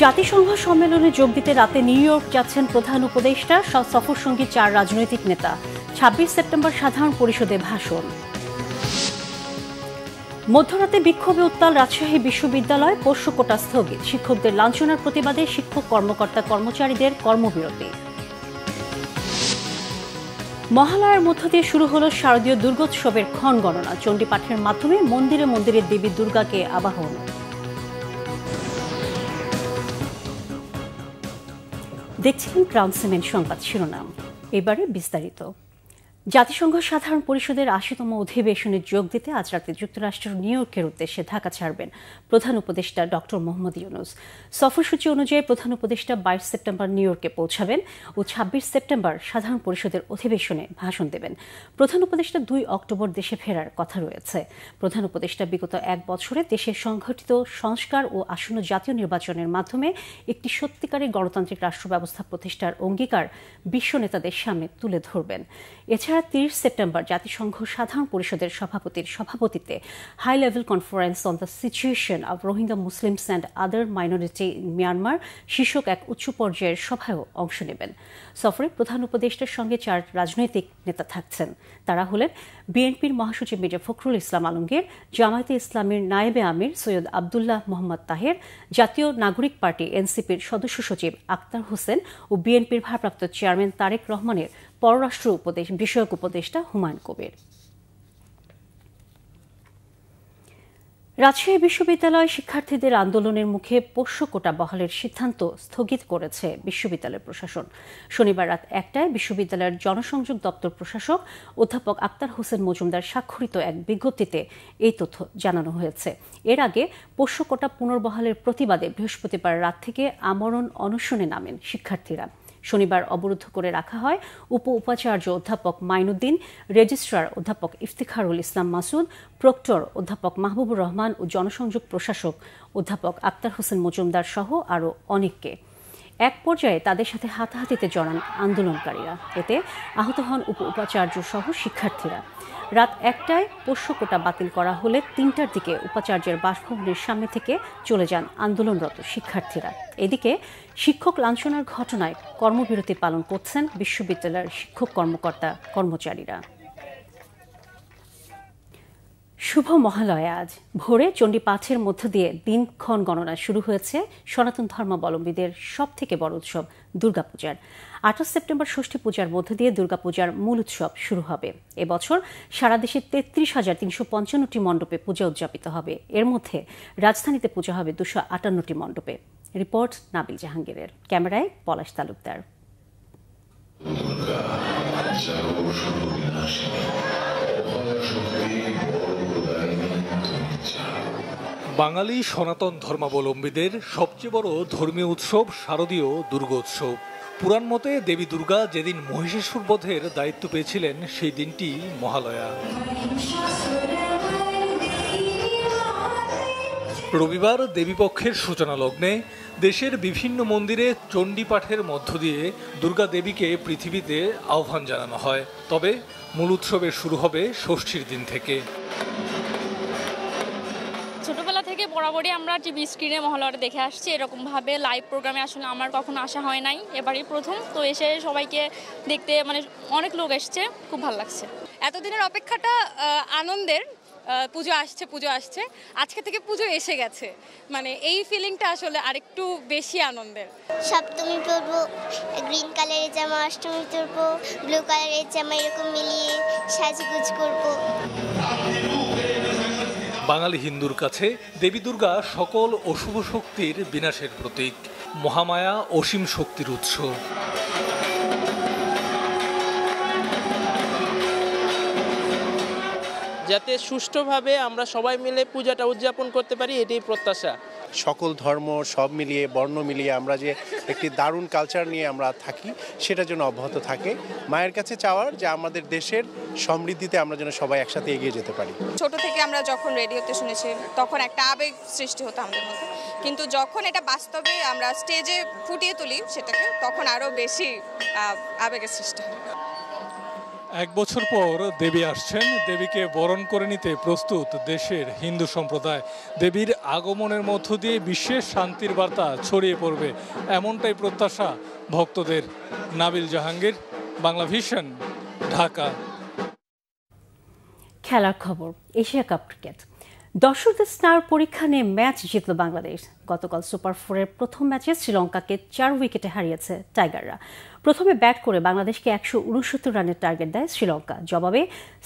জাতিসংঘ সম্মেলনে যোগ দিতে রাতে নিউ ইয়র্ক যাচ্ছেন প্রধান উপদেষ্টা, সফরসঙ্গী 4 রাজনৈতিক নেতা। 26 সেপ্টেম্বর সাধারণ পরিষদে ভাষণ। মধ্যরাতে বিক্ষোভে উত্তাল রাজশাহী বিশ্ববিদ্যালয়, পোষ্য কোটা স্থগিত। শিক্ষকদের লাঞ্ছনার প্রতিবাদে শিক্ষক কর্মকর্তা কর্মচারীদের কর্মবিরতি। মহালয়ার মধ্য দিয়ে শুরু হলো শারদীয় দুর্গোৎসবের ক্ষণ গণনা। চণ্ডীপাঠের মাধ্যমে মন্দিরে মন্দিরে দেবী দুর্গাকে আবাহন। দেখছিলেন ক্রাউন সিমেন্ট সংবাদ শিরোনাম, এবারে বিস্তারিত। জাতিসংঘ সাধারণ পরিষদের ৮০তম অধিবেশনে যোগ দিতে আজ রাতে যুক্তরাষ্ট্রের নিউ ইয়র্কের উদ্দেশ্যে ঢাকা ছাড়বেন প্রধান উপদেষ্টা ডক্টর মোহাম্মদ ইউনূস। সফরসূচি অনুযায়ী প্রধান উপদেষ্টা ২২ সেপ্টেম্বর নিউ ইয়র্কে পৌঁছাবেন ও ২৬ সেপ্টেম্বর সাধারণ পরিষদের অধিবেশনে ভাষণ দেবেন। প্রধান উপদেষ্টা ২ অক্টোবর দেশে ফেরার কথা রয়েছে। প্রধান উপদেষ্টা বিগত ১ বছরে দেশে সংঘটিত সংস্কার ও আসন্ন জাতীয় নির্বাচনের মাধ্যমে একটি সত্যিকারের গণতান্ত্রিক রাষ্ট্র ব্যবস্থা প্রতিষ্ঠার অঙ্গীকার বিশ্ব নেতাদের সামনে তুলে ধরবেন। এছাড়া ৩০ সেপ্টেম্বর জাতিসংঘ সাধারণ পরিষদের সভাপতির সভাপতিত্বে high level conference on the situation of Rohingya Muslims and other minority in Myanmar শীর্ষক এক উচ্চ পর্যায়ের সভায়ও অংশ নেবেন। সফরে প্রধান উপদেষ্টার সঙ্গে 4 রাজনৈতিক নেতা থাকছেন। তারা হলেন বিএনপির মহাসচিব মির্জা ফখরুল ইসলাম আলমগীর, জামায়াতে ইসলামীর নায়েবে আমির সৈয়দ আবদুল্লাহ মোহাম্মদ তাহের, জাতীয় নাগরিক পার্টি এনসিপির সদস্য সচিব আক্তার হোসেন ও বিএনপির ভারপ্রাপ্ত চেয়ারম্যান তারেক রহমানের পররাষ্ট্র বিষয়ক উপদেষ্টা হুমায়ুন কবির। রাজশাহী বিশ্ববিদ্যালয় শিক্ষার্থীদের আন্দোলনের মুখে পোষ্য কোটা বহালের সিদ্ধান্ত স্থগিত করেছে বিশ্ববিদ্যালয় প্রশাসন। শনিবার রাত ১টায় বিশ্ববিদ্যালয়ের জনসংযোগ দপ্তর প্রশাসক অধ্যাপক আক্তার হোসেন মজুমদার স্বাক্ষরিত এক বিজ্ঞপ্তিতে এই তথ্য জানানো হয়েছে। এর আগে পোষ্য কোটা পুনর্বহালের প্রতিবাদে বৃহস্পতিবার রাত থেকে আমরণ অনশনে নামেন শিক্ষার্থীরা। শনিবার অবরুদ্ধ করে রাখা হয় উপাচার্য অধ্যাপক মাইনুদ্দিন, রেজিস্ট্রার অধ্যাপক ইফতিখারুল ইসলাম মাসুদ, প্রক্টর অধ্যাপক মাহবুবুর রহমান ও জনসংযোগ প্রশাসক অধ্যাপক আক্তার হোসেন মজুমদার সহ আরও অনেককে। এক পর্যায়ে তাদের সাথে হাতাহাতিতে জড়ান আন্দোলনকারীরা। এতে আহত হন উপাচার্য সহ শিক্ষার্থীরা। রাত ১টায় পোষ্য কোটা বাতিল করা হলে ৩টার দিকে উপাচার্যের বাসভবনের সামনে থেকে চলে যান আন্দোলনরত শিক্ষার্থীরা। এদিকে শিক্ষক লাঞ্ছনার ঘটনায় কর্মবিরতি পালন করছেন বিশ্ববিদ্যালয়ের শিক্ষক কর্মকর্তা কর্মচারীরা। শুভ মহালয়া। আজ ভোরে চণ্ডীপাঠের মধ্য দিয়ে দিনক্ষণ গণনা শুরু হয়েছে সনাতন ধর্মাবলম্বীদের সবথেকে বড় উৎসব দুর্গাপূজার। ২৮ সেপ্টেম্বর ষষ্ঠী পূজার মধ্য দিয়ে দুর্গাপূজার মূল উৎসব শুরু হবে। এবছর সারা দেশে ৩৩,৩৫৫টি মণ্ডপে পূজা উদযাপিত হবে। এর মধ্যে রাজধানীতে পূজা হবে ২৫৮টি মণ্ডপে। রিপোর্ট নাবিল জাহাঙ্গীরের, ক্যামেরায় পলাশ তালুকদার। বাঙালি সনাতন ধর্মাবলম্বীদের সবচেয়ে বড় ধর্মীয় উৎসব শারদীয় দুর্গোৎসব। পুরাণ মতে দেবী দুর্গা যেদিন মহিষাসুর বধের দায়িত্ব পেয়েছিলেন সেই দিনটি মহালয়া। রবিবার দেবীপক্ষের সূচনা লগ্নে দেশের বিভিন্ন মন্দিরে চণ্ডীপাঠের মধ্য দিয়ে দুর্গা দেবীকে পৃথিবীতে আহ্বান জানানো হয়। তবে মূল উৎসবের শুরু হবে ষষ্ঠীর দিন থেকে। ছোটবেলা থেকে বরাবরই আমরা টিভি স্ক্রিনে মহালয়াটা দেখে আসছি। এরকমভাবে লাইভ প্রোগ্রামে আসলে আমার কখনো আসা হয় নাই, এবারই প্রথম। তো এসে সবাইকে দেখতে অনেক লোক এসছে, খুব ভালো লাগছে। এতদিনের অপেক্ষাটা আনন্দের। পুজো আসছে আজকে থেকে পুজো এসে গেছে, এই ফিলিংটা আসলে আরেকটু বেশি আনন্দের। সপ্তমী পরবো গ্রিন কালারের জামা, অষ্টমী পরবো ব্লু কালারের জামা, এরকম মিলিয়ে সাজগুজ করবো। বাঙালি হিন্দুর কাছে দেবী দুর্গা সকল অশুভ শক্তির বিনাশের প্রতীক, মহামায়া অসীম শক্তির উৎস। যাতে সুষ্ঠুভাবে আমরা সবাই মিলে পূজাটা উদযাপন করতে পারি, এটাই প্রত্যাশা। সকল ধর্ম সব মিলিয়ে বর্ণ মিলিয়ে আমরা যে একটি দারুণ কালচার নিয়ে আমরা থাকি, সেটা যেন অব্যাহত থাকে। মায়ের কাছে চাওয়ার যে আমাদের দেশের সমৃদ্ধিতে আমরা যেন সবাই একসাথে এগিয়ে যেতে পারি। ছোট থেকে আমরা যখন রেডিওতে শুনেছি তখন একটা আবেগ সৃষ্টি হতো আমাদের মধ্যে, কিন্তু যখন এটা বাস্তবে আমরা স্টেজে ফুটিয়ে তুলি সেটাকে, তখন আরও বেশি আবেগের সৃষ্টি হয়। এক বছর পর দেবী আসছেন, দেবীকে বরণ করে নিতে প্রস্তুত দেশের হিন্দু সম্প্রদায়। দেবীর আগমনের মধ্য দিয়ে বিশ্বে শান্তির বার্তা ছড়িয়ে পড়বে, এমনটাই প্রত্যাশা ভক্তদের। নাবিল জাহাঙ্গীর, বাংলা ভিশন, ঢাকা। খেলার খবর, এশিয়া কাপ ক্রিকেট। দর্শকদের স্নায়ুর পরীক্ষা নিয়ে ম্যাচ জিতল বাংলাদেশ। গতকাল সুপার 4-এর প্রথম ম্যাচে শ্রীলঙ্কাকে 4 উইকেটে হারিয়েছে টাইগাররা। প্রথমে ব্যাট করে বাংলাদেশকে 169 রানের টার্গেট দেয় শ্রীলঙ্কা। জবাবে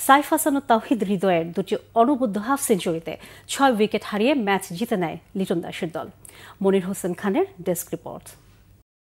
সাইফ হাসান ও তাওহিদ হৃদয়ের দুটি অনবদ্য হাফ সেঞ্চুরিতে 6 উইকেট হারিয়ে ম্যাচ জিতে নেয় লিটন দাসের দল। মনির হোসেন খানের ডেস্ক রিপোর্ট।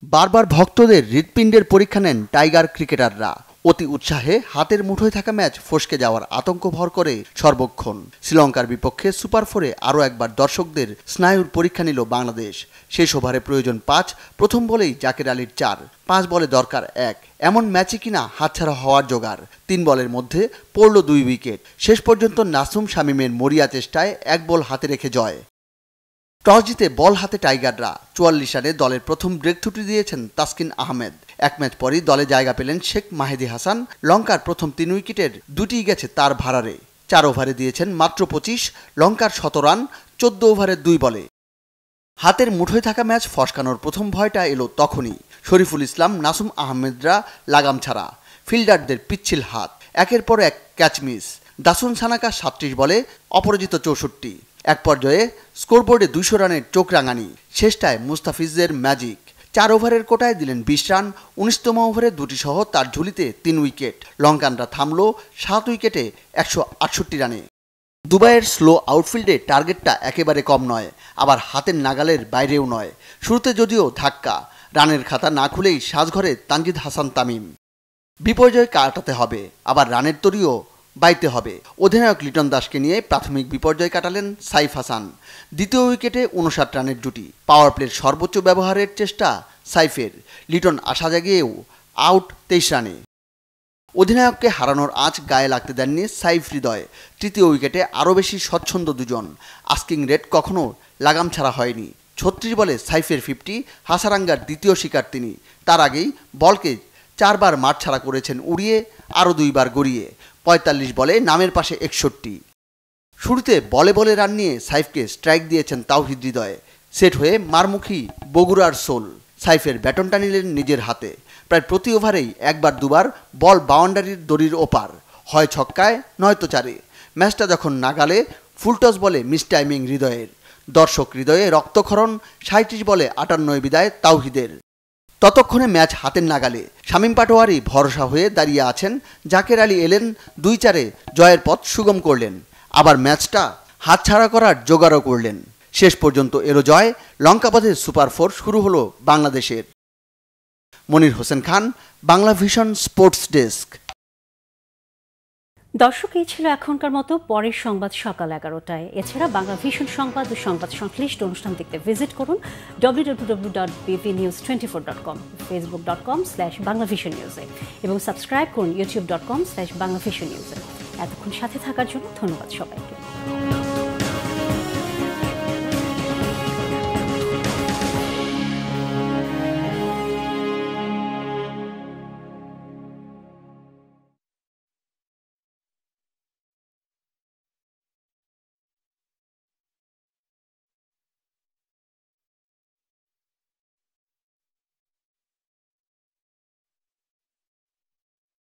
বারবার ভক্তদের হৃৎপিণ্ডের পরীক্ষা নেন টাইগার ক্রিকেটাররা। অতি উৎসাহে হাতের মুঠোয় থাকা ম্যাচ ফসকে যাওয়ার আতঙ্ক ভর করে সর্বক্ষণ। শ্রীলঙ্কার বিপক্ষে সুপার 4-এ আরও একবার দর্শকদের স্নায়ুর পরীক্ষা নিল বাংলাদেশ। শেষ ওভারে প্রয়োজন 5, প্রথম বলেই জাকের আলীর 4, 5 বলে দরকার 1। এমন ম্যাচে কিনা হাতছাড়া হওয়ার জোগাড়। 3 বলের মধ্যে পড়ল 2 উইকেট। শেষ পর্যন্ত নাসুম শামীমের মরিয়া চেষ্টায় 1 বল হাতে রেখে জয়। টস জিতে বল হাতে টাইগাররা 44 রানে দলের প্রথম ব্রেক থ্রুটি দিয়েছেন তাসকিন আহমেদ। 1 ম্যাচ পরই দলে জায়গা পেলেন শেখ মাহেদী হাসান। লঙ্কার প্রথম 3 উইকেটের 2টিই গেছে তার ভাড়ারে। 4 ওভারে দিয়েছেন মাত্র 25, লঙ্কার 100 রান 14 ওভারে 2 বলে। হাতের মুঠোয় থাকা ম্যাচ ফসকানোর প্রথম ভয়টা এলো তখনই। শরীফুল ইসলাম, নাসুম আহমেদরা লাগাম ছাড়া, ফিল্ডারদের পিচ্ছিল হাত, একের পর এক ক্যাচ মিস। দাসুন সানাকা 37 বলে অপরাজিত 64। এক পর্যায়ে স্কোরবোর্ডে 200 রানের চোখ রাঙানি। শেষটায় মুস্তাফিজের ম্যাজিক। 4 ওভারের কোটায় দিলেন 20 রান। 19তম ওভারে 2টি সহ তার ঝুলিতে 3 উইকেট। লঙ্কানরা থামল 7 উইকেটে 168 রানে। দুবাইয়ের স্লো আউটফিল্ডে টার্গেটটা একেবারে কম নয়, আবার হাতের নাগালের বাইরেও নয়। শুরুতে যদিও ধাক্কা, রানের খাতা না খুলেই সাজঘরে তানজিদ হাসান তামিম। বিপর্যয় কাটাতে হবে, আবার রানের তরিও বাইতে হবে। অধিনায়ক লিটন দাসকে নিয়ে প্রাথমিক বিপর্যয় কাটালেন সাইফ হাসান। দ্বিতীয় উইকেটে 59 রানের জুটি। পাওয়ার প্লের সর্বোচ্চ ব্যবহারের চেষ্টা সাইফের। লিটন আশা জাগিয়েও আউট 23 রানে। অধিনায়ককে হারানোর আঁচ গায়ে লাগতে দেননি সাইফ হৃদয়। তৃতীয় উইকেটে আরও বেশি স্বচ্ছন্দ দুজন। আস্কিং রেট কখনো লাগাম ছাড়া হয়নি। 36 বলে সাইফের 50, হাসারাঙ্গার দ্বিতীয় শিকার তিনি। তার আগেই বলকে 4 বার মাঠ ছাড়া করেছেন উড়িয়ে, আরও 2 বার গড়িয়ে। 45 বলে নামের পাশে 61। শুরুতে বলে বলে রান নিয়ে সাইফকে স্ট্রাইক দিয়েছেন তাওহিদ হৃদয়। সেট হয়ে মারমুখী বগুড়ার সোল। সাইফের ব্যাটনটা নিলেন নিজের হাতে। প্রায় প্রতি ওভারেই 1-2 বল বাউন্ডারির দড়ির ওপার, হয় ছক্কায় নয়তো 4-এ। ম্যাচটা যখন নাগালে ফুলটস বলে মিস টাইমিং হৃদয়ের। দর্শক হৃদয়ে রক্তক্ষরণ। 37 বলে 58 বিদায় তাওহিদের। ততক্ষণে ম্যাচ হাতের নাগালে। শামীম পাটোয়ারি ভরসা হয়ে দাঁড়িয়ে আছেন। জাকের আলী এলেন 2-4-এ জয়ের পথ সুগম করলেন। আবার ম্যাচটা হাতছাড়া করার জোগাড়ও করলেন। শেষ পর্যন্ত এলো জয়। লঙ্কাবাদের সুপার 4 শুরু হলো বাংলাদেশের। Monir Hossain Khan, Bangla vision sports desk. দর্শক, এই ছিল এখনকার মতো। পরের সংবাদ সকাল 11টায়। এছাড়া বাংলা ভিশন সংবাদ ও সংবাদ সংশ্লিষ্ট অনুষ্ঠান দেখতে ভিজিট করুন www.bvnews24.com, facebook.com/banglavisionnews এবং সাবস্ক্রাইব করুন youtube.com/banglavisionnews। এতক্ষণ সাথে থাকার জন্য ধন্যবাদ সবাইকে।